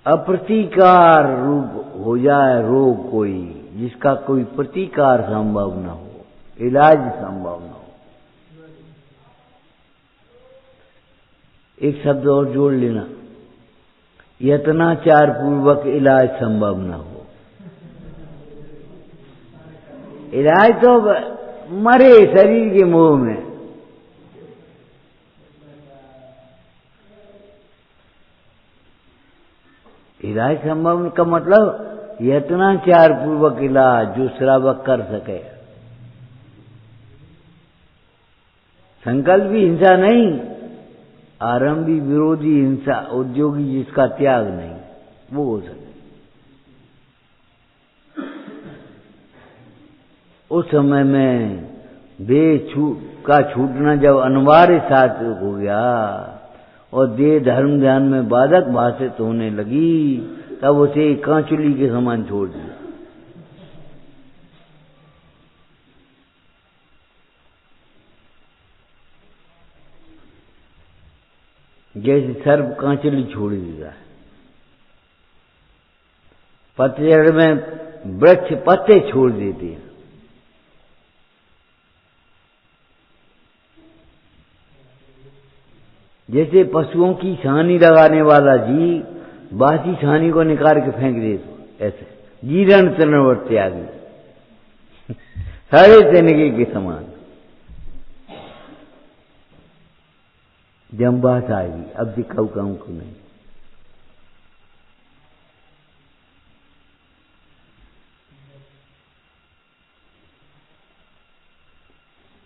अप्रतिकार रूप हो जाए रोग कोई, जिसका कोई प्रतिकार संभव न हो, इलाज संभव न हो। एक शब्द और जोड़ लेना, यत्नाचार पूर्वक इलाज संभव न हो। इलाज तो मरे शरीर के मोह में। इलाज संभव का मतलब यत्नाचार पूर्वक इलाज जो श्रावक कर सके। संकल्प भी हिंसा नहीं, आरंभी विरोधी हिंसा, उद्योगी जिसका त्याग नहीं, वो हो सके। उस समय में देह का छूटना जब अनिवार्य साध्य हो गया और देह धर्म ध्यान में बाधक भाषित होने लगी, तब उसे कांचुली के समान छोड़ दिया। जैसे सर्प कांचुली छोड़ देता है। पतझड़ में वृक्ष पत्ते छोड़ देते हैं। जैसे पशुओं की छानी लगाने वाला जी बासी छानी को निकाल के फेंक दे, ऐसे जीर्ण तृणवत त्यागी सारे तिनके के समान। जब बात आएगी, अब दिखाऊ काम को नहीं।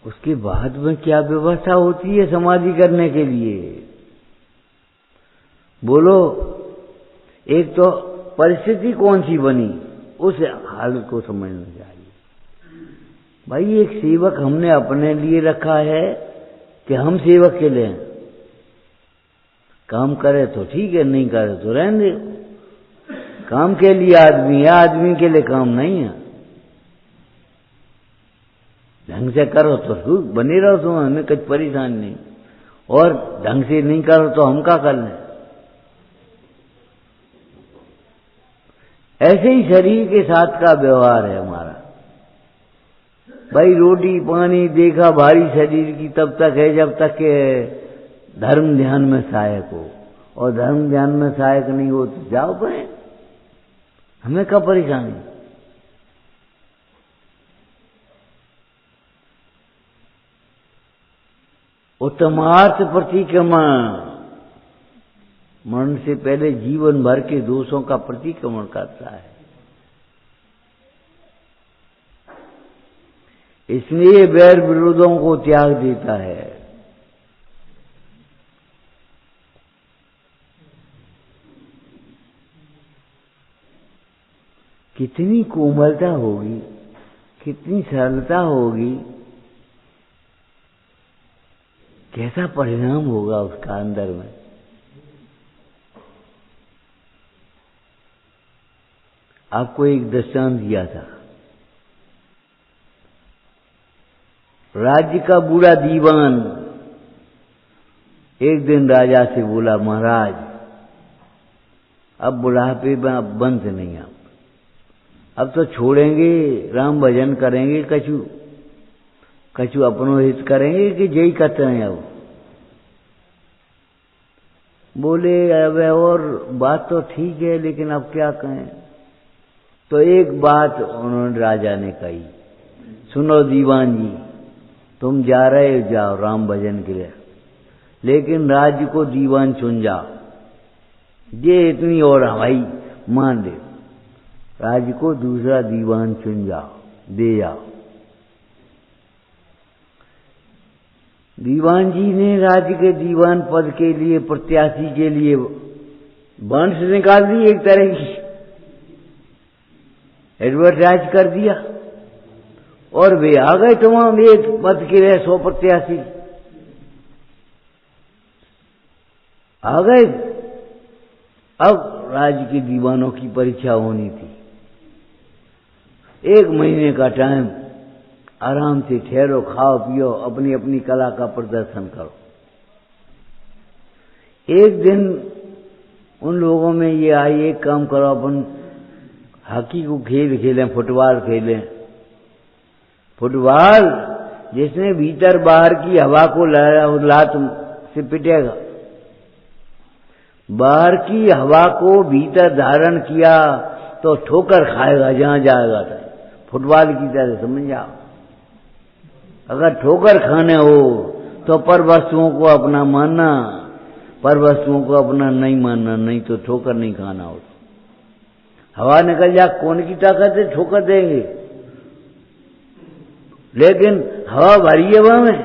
उसके बाद में क्या व्यवस्था होती है समाधि करने के लिए? बोलो, एक तो परिस्थिति कौन सी बनी, उस हालत को समझना चाहिए। भाई एक सेवक हमने अपने लिए रखा है कि हम सेवक के लिए हैं। काम करे तो ठीक है, नहीं करे तो रहने दे। काम के लिए आदमी है, आदमी के लिए काम नहीं है। ढंग से करो तो सुख बने रहो, तो हमें कुछ परेशान नहीं, और ढंग से नहीं करो तो हम क्या कर लें। ऐसे ही शरीर के साथ का व्यवहार है हमारा। भाई रोटी पानी देखा भारी शरीर की तब तक है जब तक के धर्म ध्यान में सहायक हो, और धर्म ध्यान में सहायक नहीं हो तो जाओ पड़े, हमें क्या परेशानी। उत्तमार्थ प्रतिक्रमण, मरण से पहले जीवन भर के दोषों का प्रतिक्रमण करता है। इसलिए वैर विरोधों को त्याग देता है। कितनी कोमलता होगी, कितनी सरलता होगी, कैसा परिणाम होगा उसका अंदर में। आपको एक दृष्टांत दिया था, राज्य का बूढ़ा दीवान एक दिन राजा से बोला, महाराज अब बुढ़ापे में अब बंद नहीं, अब तो छोड़ेंगे, राम भजन करेंगे, कछु कछु अपनो हित करेंगे कि जय कहते हैं। अब बोले अब और बात तो ठीक है, लेकिन अब क्या कहें। तो एक बात उन्होंने राजा ने कही, सुनो दीवान जी, तुम जा रहे हो जाओ राम भजन के लिए, लेकिन राज्य को दीवान चुन जाओ। ये इतनी और भाई मान ले, राज्य को दूसरा दीवान चुन जाओ, दे जाओ। दीवान जी ने राज्य के दीवान पद के लिए, प्रत्याशी के लिए वंश निकाल दी, एक तरह की एडवर्टाइज कर दिया, और वे आ गए तमाम एक पद के लिए 100 प्रत्याशी आ गए। अब राज्य के दीवानों की परीक्षा होनी थी। 1 महीने का टाइम, आराम से ठहरो, खाओ पियो, अपनी अपनी कला का प्रदर्शन करो। एक दिन उन लोगों में ये आई, एक काम करो, अपन हॉकी को खेल खेलें, फुटबॉल खेलें। फुटबॉल जिसने भीतर बाहर की हवा को लात से पिटेगा, बाहर की हवा को भीतर धारण किया तो ठोकर खाएगा जहां जाएगा। फुटबॉल की तरह समझ जाओ। अगर ठोकर खाने हो तो पर वस्तुओं को अपना मानना, पर वस्तुओं को अपना नहीं मानना, नहीं तो ठोकर नहीं खाना हो। हवा निकल जा, कौन की ताकत है ठोकर देंगे, लेकिन हवा भरी है वहां में,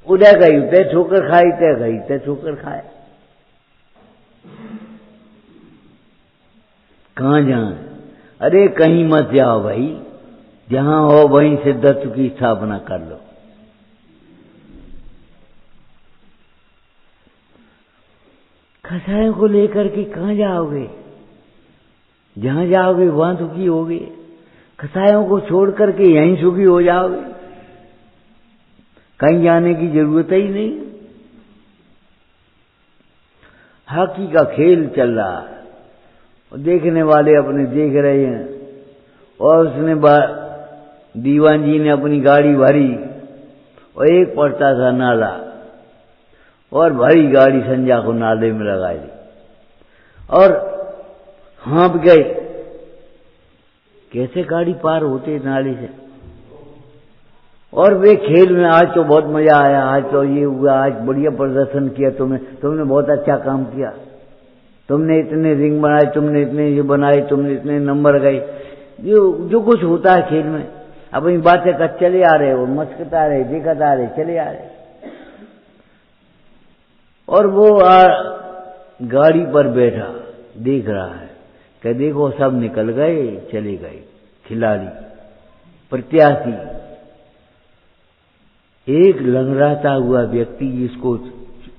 उदय गई तय ठोकर खाई, तय गई तय ठोकर खाए। कहां जाए? अरे कहीं मत जाओ भाई, जहां हो वहीं सिद्धत्व की स्थापना कर लो। कसायों को लेकर के कहां जाओगे? जहां जाओगे वहां सुखी होगे, कसायों को छोड़ करके यहीं सुखी हो जाओगे, कहीं जाने की जरूरत ही नहीं। हॉकी का खेल चल रहा है, देखने वाले अपने देख रहे हैं, और उसने दीवान जी ने अपनी गाड़ी भरी, और एक पड़ता था नाला, और भरी गाड़ी संजा को नाले में लगा दी, और हाँप गए। कैसे गाड़ी पार होते नाले से? और वे खेल में आज तो बहुत मजा आया, आज तो ये हुआ, आज बढ़िया प्रदर्शन किया, तुमने बहुत अच्छा काम किया, तुमने इतने रिंग बनाए, तुमने इतने ये बनाए, तुमने इतने नंबर गए। जो कुछ होता है खेल में, अपनी बातें कर चले आ रहे हो, मस्कता रहे, देखता रहे, चले आ रहे। और वो गाड़ी पर बैठा देख रहा है कि देखो सब निकल गए, चले गए खिलाड़ी, प्रत्याशी। एक लंगड़ाता हुआ व्यक्ति जिसको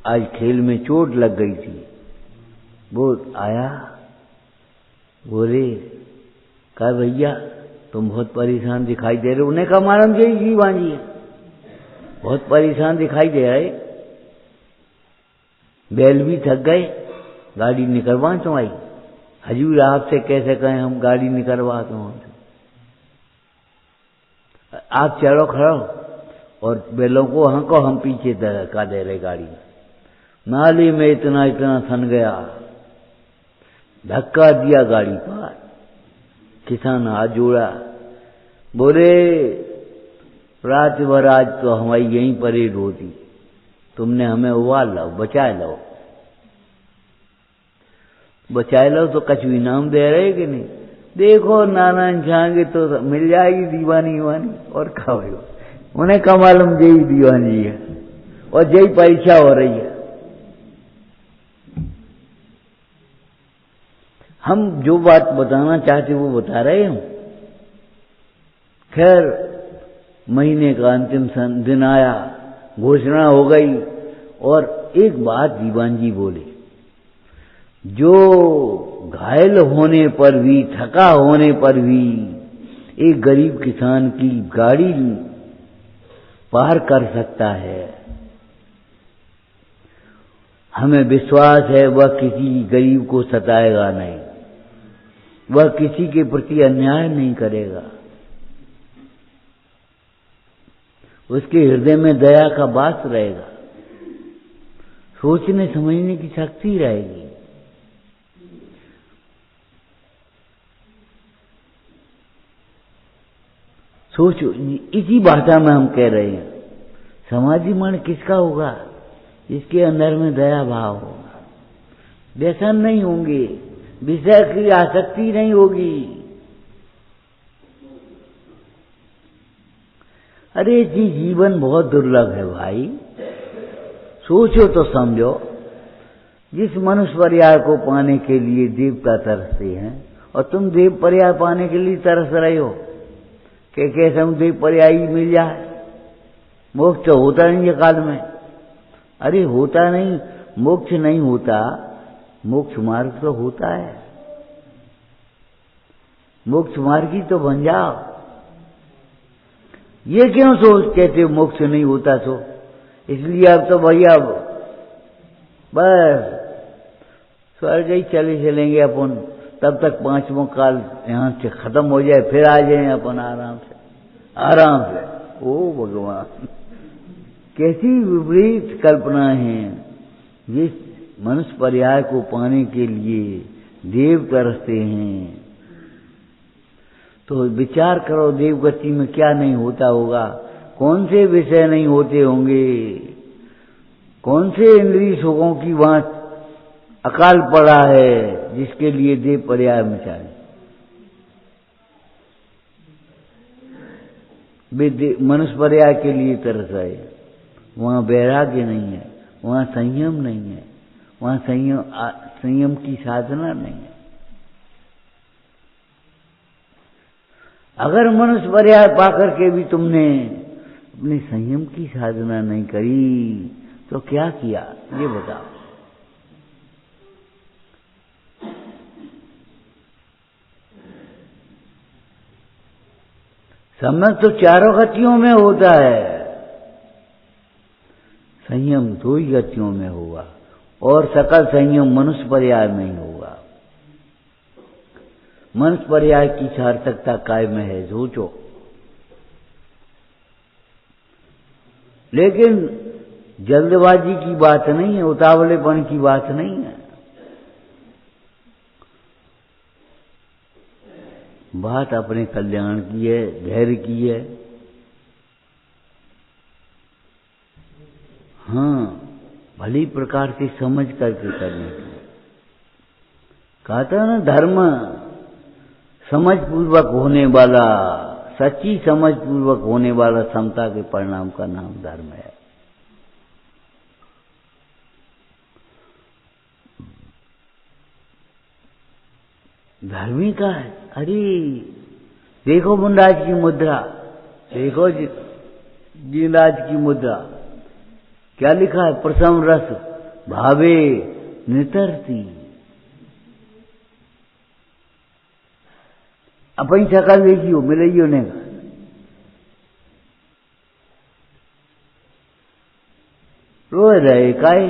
आज खेल में चोट लग गई थी, वो आया, बोले कहा भैया तुम बहुत परेशान दिखाई दे रहे हो। उन्हें कहा मालूम जी दीवान जी बहुत परेशान दिखाई दे रहे, बैल भी थक गए, गाड़ी निकलवा तो आई। हजूर आपसे कैसे कहें, हम गाड़ी निकलवा तो आप चलो खड़ो, और बैलों को हम पीछे धक्का दे रहे गाड़ी में। नाली में इतना सन गया, धक्का दिया गाड़ी पार। किसान हाथ जोड़ा, बोले रात भर आज तो हमारी यहीं परेड होती, तुमने हमें उबाल लो, बचाए लो। बचाए लो तो कछु इनाम दे रहे कि नहीं? देखो नाना इंसानगे तो मिल जाएगी दीवानी वानी, और खाओ। उन्हें का मालूम जय दीवानी है, और जय परीक्षा हो रही है। हम जो बात बताना चाहते वो बता रहे हम। खैर महीने का अंतिम दिन आया, घोषणा हो गई, और एक बात दीवान जी बोले, जो घायल होने पर भी, थका होने पर भी एक गरीब किसान की गाड़ी पार कर सकता है, हमें विश्वास है वह किसी गरीब को सताएगा नहीं, वह किसी के प्रति अन्याय नहीं करेगा। उसके हृदय में दया का वास रहेगा, सोचने समझने की शक्ति रहेगी। सोचो, इसी भाषा में हम कह रहे हैं, समाधि मन किसका होगा? जिसके अंदर में दया भाव होगा, व्यसन नहीं होंगे, विषय की आसक्ति नहीं होगी। अरे जी, जीवन बहुत दुर्लभ है भाई, सोचो तो समझो। जिस मनुष्य पर्याय को पाने के लिए देवता तरसते हैं, और तुम देव पर्याय पाने के लिए तरस रहे हो कि कैसे हम देव पर्याय मिल जाए। मोक्ष तो होता नहीं है काल में। अरे होता नहीं, मोक्ष नहीं होता, मोक्ष मार्ग तो होता है। मोक्ष मार्गी तो बन जाओ। ये क्यों सोच कहते हो मोक्ष नहीं होता? सो इसलिए अब तो भैया बस स्वर्ग ही चलेंगे अपन, तब तक 5वां काल यहां से खत्म हो जाए, फिर आ जाए अपन आराम से। ओ भगवान, कैसी विपरीत कल्पना है। जिस मनुष्य पर्याय को पाने के लिए देव तरसते हैं, तो विचार करो देवगति में क्या नहीं होता होगा, कौन से विषय नहीं होते होंगे, कौन से इंद्रिय सुखों की वहां अकाल पड़ा है जिसके लिए देव पर्याय मचाए। मनुष्य पर्याय के लिए तरस आए, वहां वैराग्य नहीं है, वहां संयम नहीं है, वहां संयम की साधना नहीं है। अगर मनुष्य पर्याय पाकर के भी तुमने अपने संयम की साधना नहीं करी तो क्या किया, ये बताओ। सम्यक तो चारों गतियों में होता है, संयम 2 ही गतियों में होगा, और सकल संयम मनुष्य पर्याय में ही होगा। मनुष्य पर्याय की सार्थकता कायम है, सोचो। लेकिन जल्दबाजी की बात नहीं है, उतावलेपन की बात नहीं है। बात अपने कल्याण की है, धैर्य की है। हाँ, भली प्रकार से समझ करके करने की। कहता है ना, धर्म समझ पूर्वक होने वाला, सच्ची समझ पूर्वक होने वाला समता के परिणाम का नाम धर्म है। धर्मी का है। अरे देखो मुंडाज की मुद्रा, देखो जीनराज की मुद्रा, क्या लिखा है? प्रसम रस भावे नितरती। अपनी शकल देखियो, मिलेगी उन्हें। रो रहे काहे,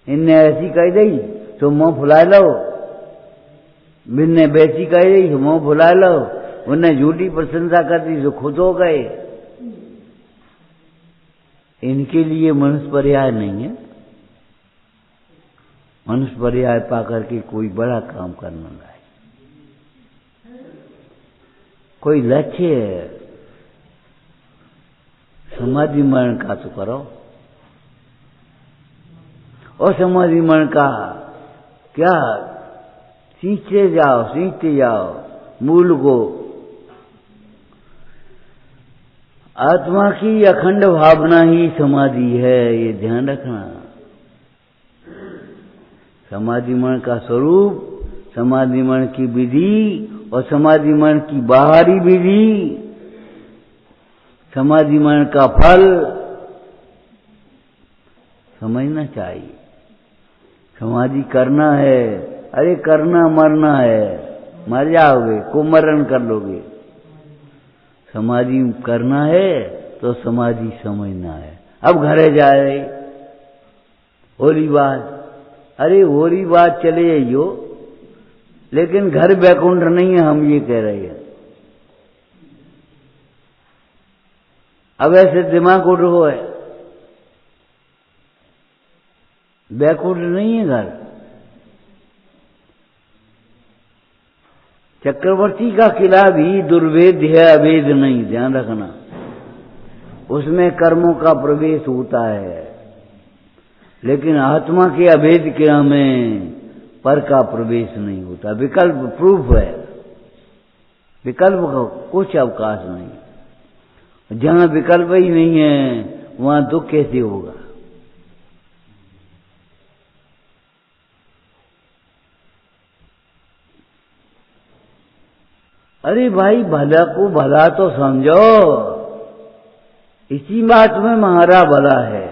इनने ऐसी कह दी तो मुंह फुला लो, बिन्ने बैसी कह दी तो मुंह फुला लो, उन्हें झूठी प्रशंसा कर दी तो खुद हो गए। इनके लिए मनुष्य पर्याय नहीं है। मनुष्य पर्याय पाकर के कोई बड़ा काम करना है, कोई लक्ष्य है। समाधि मरण का तो करो, और समाधि मरण का क्या, सींचते जाओ मूल को। आत्मा की अखंड भावना ही समाधि है, ये ध्यान रखना। समाधि मरण का स्वरूप, समाधि मरण की विधि और समाधि मरण की बाहरी विधि, समाधि मरण का फल समझना चाहिए। समाधि करना है, अरे करना मरना है, मर जाओगे, कुमरण कर लोगे। समाधि करना है तो समाधि समझना है। अब घरे जा रहे होली बात, अरे होली बात चले जाइयो, लेकिन घर बैकुंठ नहीं है, हम ये कह रहे हैं। अब ऐसे दिमाग उठ हो है, बैकुंठ नहीं है घर। चक्रवर्ती का किला भी दुर्भेद है, अभेद नहीं, ध्यान रखना। उसमें कर्मों का प्रवेश होता है, लेकिन आत्मा के अभेद किला में पर का प्रवेश नहीं होता। विकल्प प्रूफ है, विकल्प का कुछ अवकाश नहीं। जहां विकल्प ही नहीं है वहां दुख कैसे होगा? अरे भाई, भला को भला तो समझो, इसी बात में महारा भला है।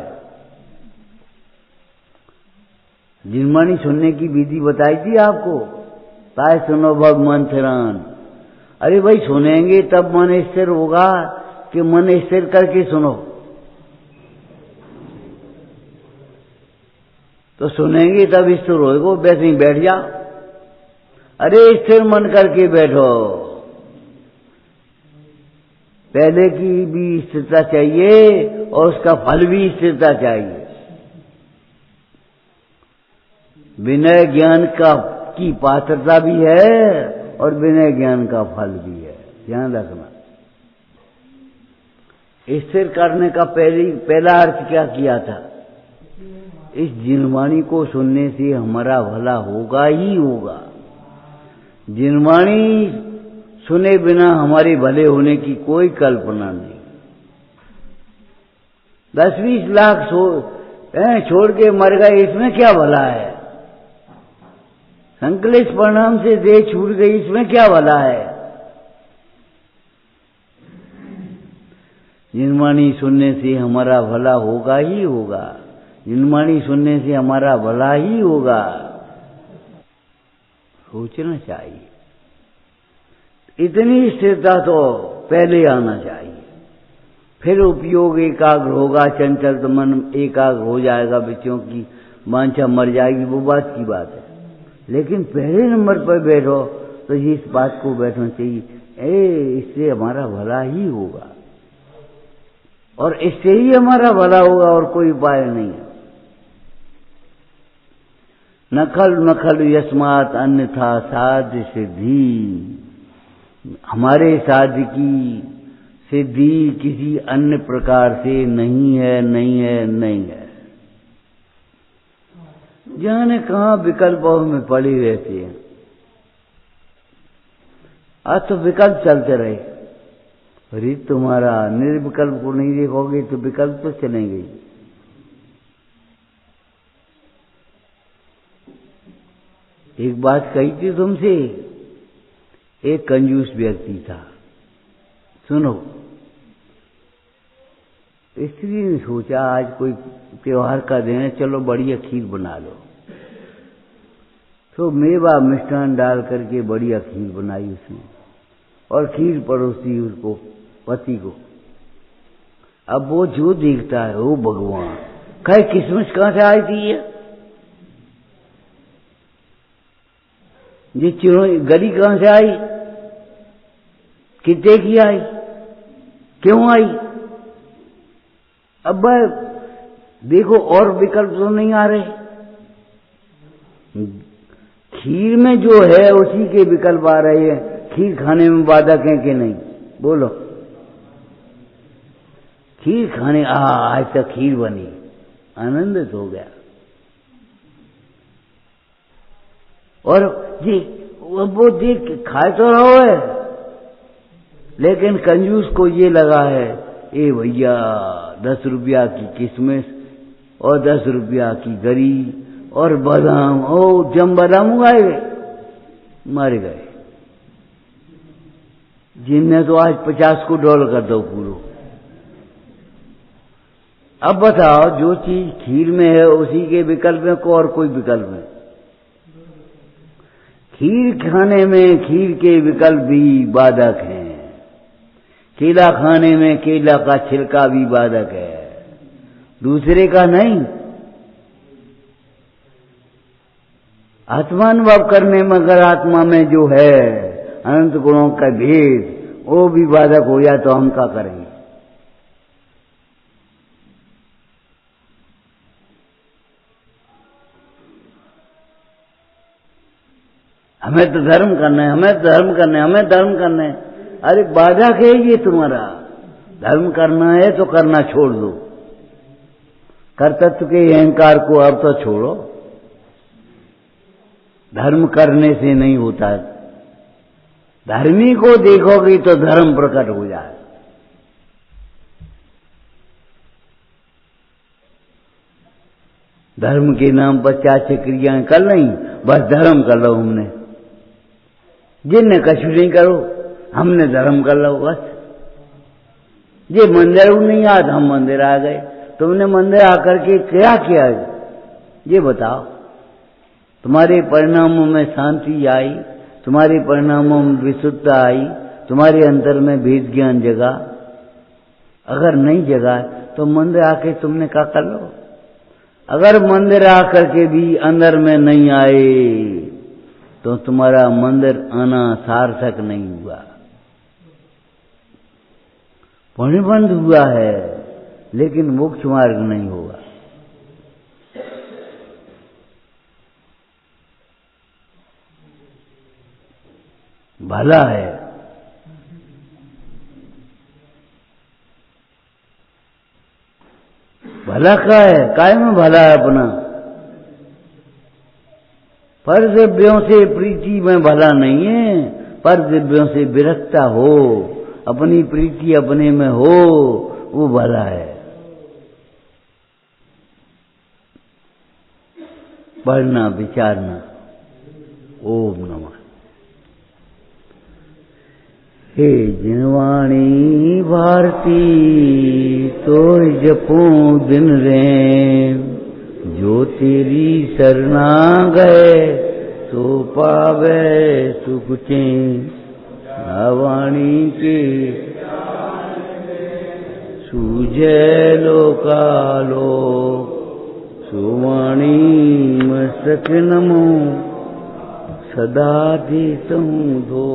जिनमानी सुनने की विधि बताई थी आपको, ताय सुनो भग मंथरान। अरे भाई, सुनेंगे तब मन स्थिर होगा कि मन स्थिर करके सुनो? तो सुनेंगे तब स्थिर होएगा, वैसे ही बैठ जाओ। अरे स्थिर मन करके बैठो। पहले की भी स्थिरता चाहिए और उसका फल भी स्थिरता चाहिए। विनय ज्ञान की पात्रता भी है और विनय ज्ञान का फल भी है, ध्यान रखना। स्थिर करने का पहला अर्थ क्या किया था? इस जिनवाणी को सुनने से हमारा भला होगा ही होगा। जिनवाणी सुने बिना हमारे भले होने की कोई कल्पना नहीं। 10-20 लाख छोड़ के मर गए, इसमें क्या भला है? संकलेश परिणाम से देह छूट गई, इसमें क्या भला है? जिनवाणी सुनने से हमारा भला होगा ही होगा। जिनवाणी सुनने से हमारा भला ही होगा। सोचना चाहिए। इतनी स्थिरता तो पहले आना चाहिए, फिर उपयोग एकाग्र होगा। चंचल तो मन एकाग्र हो जाएगा, बच्चों की वांछा मर जाएगी, वो बात की बात है। लेकिन पहले नंबर पर बैठो तो इस बात को बैठना चाहिए, इससे हमारा भला ही होगा और इससे ही हमारा भला होगा, और कोई उपाय नहीं है। नखल नखल यस्मात अन्यथा साध्य सिद्धि। हमारे साध्य की सिद्धि किसी अन्य प्रकार से नहीं है, नहीं है, नहीं है। जाने कहां विकल्पों में पड़ी रहती है। आज तो विकल्प चलते रहे। रीत तुम्हारा निर्विकल्प को नहीं देखोगे तो विकल्प तो चलेंगे। एक बात कही थी तुमसे, एक कंजूस व्यक्ति था, सुनो। स्त्री ने सोचा आज कोई त्योहार का दिन है, चलो बढ़िया खीर बना लो। तो मेवा मिष्ठान डाल करके बढ़िया खीर बनाई उसने और खीर परोसी उसको, पति को। अब वो जो देखता है, वो भगवान कहे किसमिस कहां से आई थी ये चिड़ों गली कहां से आई, कितने की आई, क्यों आई? अब देखो और विकल्प तो नहीं आ रहे। खीर में जो है उसी के विकल्प आ रहे हैं। खीर खाने में बाधक है कि नहीं, बोलो? खीर खाने आज तक खीर बनी, आनंदित हो गया। और जी वो देख खाए तो रहो है, लेकिन कंजूस को ये लगा है, ए भैया 10 रुपया की किशमिश और 10 रुपया की गरी और बादाम, जम बादाम उगाए गए, मारे गए। जिनने तो आज 50 को $1 कर दो पूरो। अब बताओ, जो चीज खीर में है उसी के विकल्प में को और कोई विकल्प है? खीर खाने में खीर के विकल्प भी बाधक हैं। केला खाने में केला का छिलका भी बाधक है, दूसरे का नहीं। आत्मानुभव करने में अगर आत्मा में जो है अनंत गुणों का भेद, वो भी बाधक हो जाए तो हम क्या करेंगे? हमें तो धर्म करना है, हमें धर्म करना है, हमें धर्म करना है। अरे बाधा क्या है ये तुम्हारा? धर्म करना है तो करना छोड़ दो। कर्तृत्व के अहंकार को अब तो छोड़ो। धर्म करने से नहीं होता। धर्मी को देखोगे तो धर्म प्रकट हो जाए। धर्म के नाम पर चाचे क्रियाएं कर रही, बस धर्म कर लो हमने। जिनने कछु नहीं करो, हमने धर्म कर लो बस। ये मंदिर नहीं आज हम मंदिर आ गए। तुमने मंदिर आकर के क्या किया ये बताओ। तुम्हारे परिणामों में शांति आई, तुम्हारे परिणामों में विशुद्धता आई, तुम्हारे अंतर में भेद ज्ञान जगा। अगर नहीं जगा तो मंदिर आके तुमने क्या कर लो। अगर मंदिर आकर के भी अंदर में नहीं आए तो तुम्हारा मंदिर आना सार्थक नहीं हुआ, पुण्यबंध हुआ है, लेकिन मोक्ष मार्ग नहीं होगा। भला है, भला क्या है? काय में भला है अपना? पर दिव्यों से प्रीति में भला नहीं है। पर दिव्यों से विरक्ता हो, अपनी प्रीति अपने में हो, वो भला है। पढ़ना विचारना। ओम नमः। हे जिनवाणी भारती तो जपूं दिन रैन, जो तेरी शरणा गए तो पावे सुख चैन। वाणी के सूझे लोकालो, सुवाणी मस्तक नमो सदा देतहूँ धो।